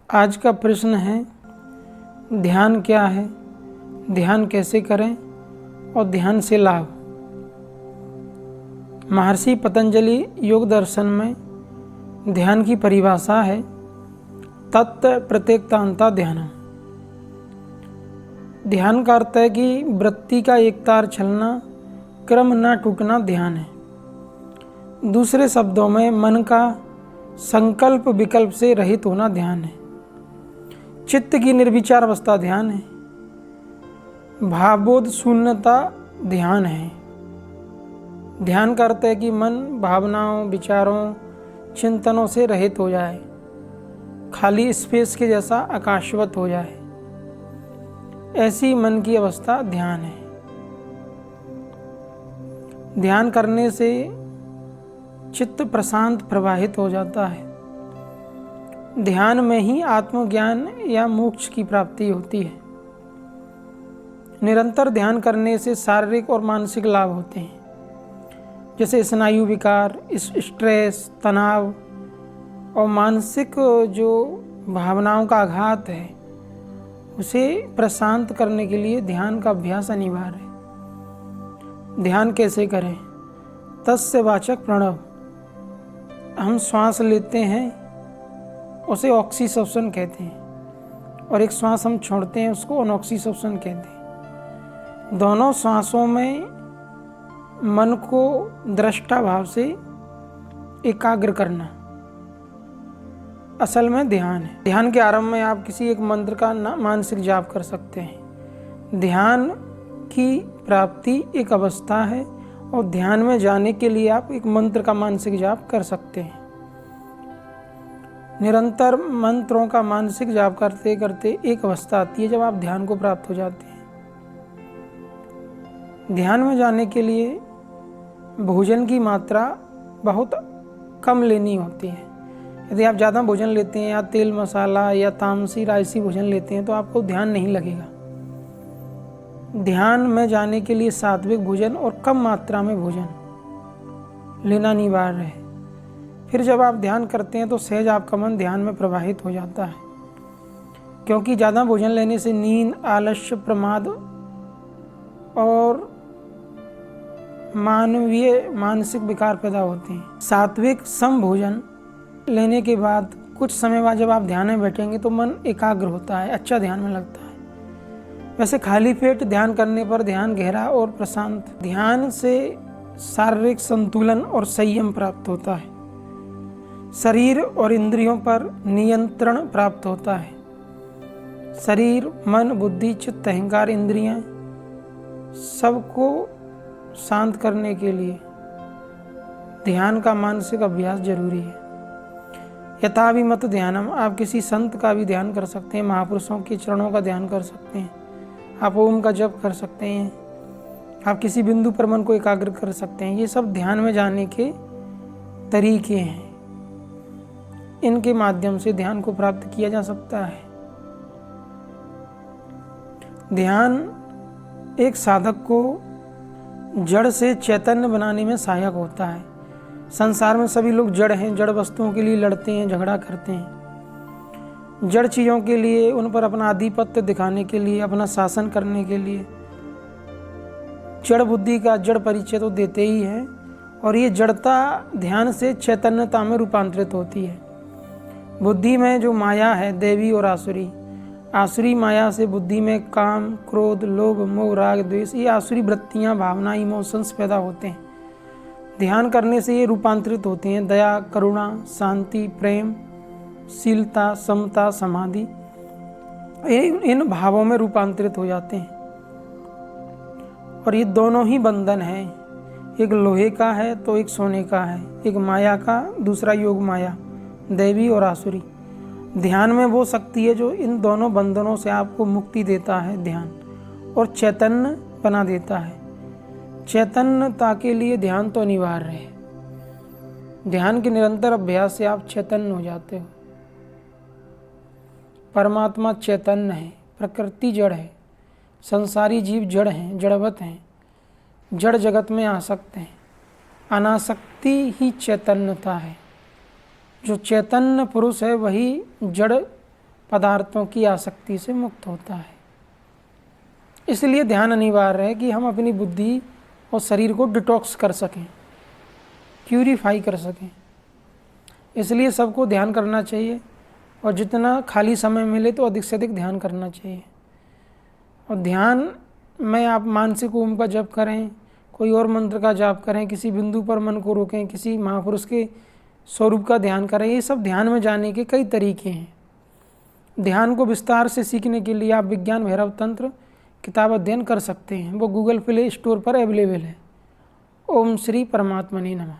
आज का प्रश्न है, ध्यान क्या है, ध्यान कैसे करें और ध्यान से लाभ। महर्षि पतंजलि योग दर्शन में ध्यान की परिभाषा है तत् प्रत्येकतांता ध्यानम। ध्यान का अर्थ है कि वृत्ति का एक तार चलना, क्रम न टूटना ध्यान है। दूसरे शब्दों में मन का संकल्प विकल्प से रहित होना ध्यान है। चित्त की निर्विचार अवस्था ध्यान है। भावबोध शून्यता ध्यान है। ध्यान का अर्थ है कि मन भावनाओं, विचारों, चिंतनों से रहित हो जाए, खाली स्पेस के जैसा आकाशवत हो जाए, ऐसी मन की अवस्था ध्यान है। ध्यान करने से चित्त प्रशांत प्रवाहित हो जाता है। ध्यान में ही आत्मज्ञान या मोक्ष की प्राप्ति होती है। निरंतर ध्यान करने से शारीरिक और मानसिक लाभ होते हैं, जैसे स्नायु विकार, स्ट्रेस, तनाव और मानसिक जो भावनाओं का आघात है उसे प्रशांत करने के लिए ध्यान का अभ्यास अनिवार्य है। ध्यान कैसे करें? तस्य वाचक प्रणव। हम श्वास लेते हैं उसे ऑक्सीश्वसन कहते हैं, और एक श्वास हम छोड़ते हैं उसको अनऑक्सीश्वसन कहते हैं। दोनों श्वासों में मन को दृष्टा भाव से एकाग्र करना असल में ध्यान है। ध्यान के आरंभ में आप किसी एक मंत्र का मानसिक जाप कर सकते हैं। ध्यान की प्राप्ति एक अवस्था है और ध्यान में जाने के लिए आप एक मंत्र का मानसिक जाप कर सकते हैं। निरंतर मंत्रों का मानसिक जाप करते करते एक अवस्था आती है जब आप ध्यान को प्राप्त हो जाते हैं। ध्यान में जाने के लिए भोजन की मात्रा बहुत कम लेनी होती है। यदि आप ज़्यादा भोजन लेते हैं या तेल मसाला या तामसी राजसी भोजन लेते हैं तो आपको ध्यान नहीं लगेगा। ध्यान में जाने के लिए सात्विक भोजन और कम मात्रा में भोजन लेना अनिवार्य है। फिर जब आप ध्यान करते हैं तो सहज आपका मन ध्यान में प्रवाहित हो जाता है, क्योंकि ज़्यादा भोजन लेने से नींद, आलस्य, प्रमाद और मानसिक विकार पैदा होते हैं। सात्विक सम भोजन लेने के बाद कुछ समय बाद जब आप ध्यान में बैठेंगे तो मन एकाग्र होता है, अच्छा ध्यान में लगता है। वैसे खाली पेट ध्यान करने पर ध्यान गहरा और प्रशांत। ध्यान से शारीरिक संतुलन और संयम प्राप्त होता है। शरीर और इंद्रियों पर नियंत्रण प्राप्त होता है। शरीर, मन, बुद्धि, चित्त, अहंकार, इंद्रियां सबको शांत करने के लिए ध्यान का मानसिक अभ्यास जरूरी है। यथाभिमत ध्यानम। आप किसी संत का भी ध्यान कर सकते हैं, महापुरुषों के चरणों का ध्यान कर सकते हैं, आप ओम का जप कर सकते हैं, आप किसी बिंदु पर मन को एकाग्र कर सकते हैं। ये सब ध्यान में जाने के तरीके हैं। इनके माध्यम से ध्यान को प्राप्त किया जा सकता है। ध्यान एक साधक को जड़ से चैतन्य बनाने में सहायक होता है। संसार में सभी लोग जड़ हैं, जड़ वस्तुओं के लिए लड़ते हैं, झगड़ा करते हैं। जड़ चीज़ों के लिए, उन पर अपना आधिपत्य दिखाने के लिए, अपना शासन करने के लिए जड़ बुद्धि का जड़ परिचय तो देते ही हैं, और ये जड़ता ध्यान से चैतन्यता में रूपांतरित होती है। बुद्धि में जो माया है, देवी और आसुरी, आसुरी माया से बुद्धि में काम, क्रोध, लोभ, मोह, राग, द्वेष, ये आसुरी वृत्तियाँ, भावना, इमोशंस पैदा होते हैं। ध्यान करने से ये रूपांतरित होते हैं दया, करुणा, शांति, प्रेम, शीलता, समता, समाधि, इन भावों में रूपांतरित हो जाते हैं। और ये दोनों ही बंधन हैं, एक लोहे का है तो एक सोने का है, एक माया का, दूसरा योग माया, दैवी और आसुरी। ध्यान में वो शक्ति है जो इन दोनों बंधनों से आपको मुक्ति देता है ध्यान, और चैतन्य बना देता है। चैतन्यता के लिए ध्यान तो अनिवार्य है। ध्यान के निरंतर अभ्यास से आप चैतन्य हो जाते हो। परमात्मा चैतन्य है, प्रकृति जड़ है, संसारी जीव जड़ हैं, जड़वत हैं, जड़ जगत में आसक्त हैं। अनासक्ति ही चैतन्यता है। जो चैतन्य पुरुष है वही जड़ पदार्थों की आसक्ति से मुक्त होता है। इसलिए ध्यान अनिवार्य है कि हम अपनी बुद्धि और शरीर को डिटॉक्स कर सकें, प्यूरिफाई कर सकें। इसलिए सबको ध्यान करना चाहिए और जितना खाली समय मिले तो अधिक से अधिक ध्यान करना चाहिए। और ध्यान में आप मानसिक ओम का जप करें, कोई और मंत्र का जाप करें, किसी बिंदु पर मन को रोकें, किसी महापुरुष के स्वरूप का ध्यान करें, ये सब ध्यान में जाने के कई तरीके हैं। ध्यान को विस्तार से सीखने के लिए आप विज्ञान भैरव तंत्र किताब अध्ययन कर सकते हैं, वो गूगल प्ले स्टोर पर अवेलेबल है। ओम श्री परमात्मने नमः।